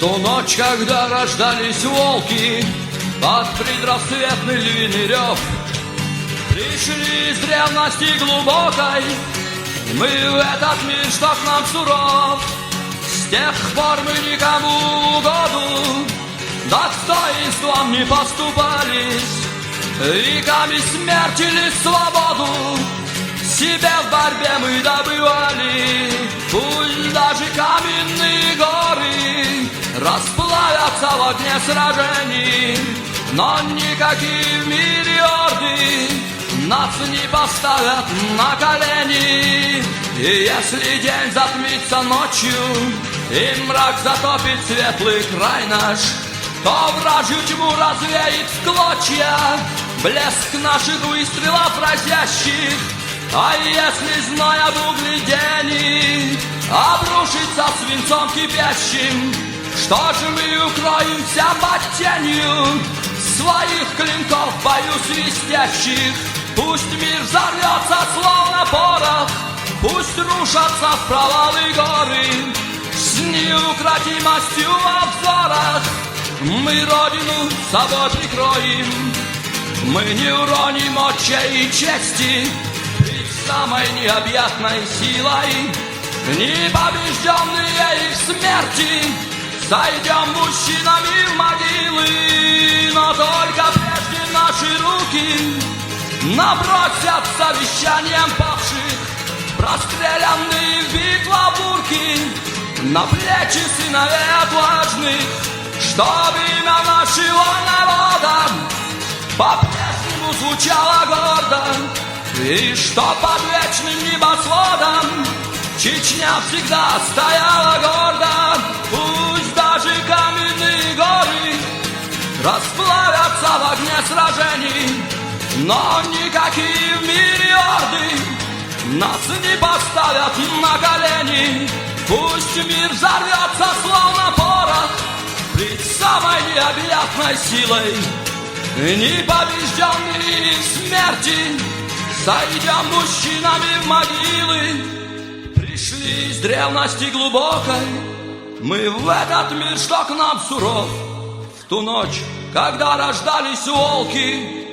ту ночь, когда рождались волки, под предрассветный львиный рев, пришли из древности глубокой мы в этот мир, что к нам суров. С тех пор мы никому угоду достоинством не поступались, веками смерть или свободу себе в борьбе мы добывали. Пусть даже каменные горы расплавятся в огне сражений, но никакие в мире орды нас не поставят на колени. И если день затмится ночью и мрак затопит светлый край наш, то вражью тьму развеет в клочья блеск наших выстрелов разящих. А если зной об углядении обрушится свинцом кипящим, что же мы укроемся под тенью своих клинков в бою свистящих? Пусть мир взорвется, словно порох, пусть рушатся в провалы горы, с неукротимостью в обзорах мы родину собой прикроем. Мы не уроним отчей и чести перед самой необъятной силой, непобежденные их смерти сойдем мужчинами в могилы. Но только прежде наши руки набросят совещанием павших простреленные в битва бурки на плечи сыновей отважных, чтобы имя нашего народа по-прежнему звучало гордо, и что под вечным небосводом Чечня всегда стояла гордо. Пусть даже каменные горы расплавятся в огне сражений, но никакие в мире орды нас не поставят на колени. Пусть мир взорвется, словно порох, пред самой необъятной силой, непобежденные в смерти сойдем мужчинами в могилы. Пришли из древности глубокой мы в этот мир, что к нам суров, в ту ночь, когда рождались волки,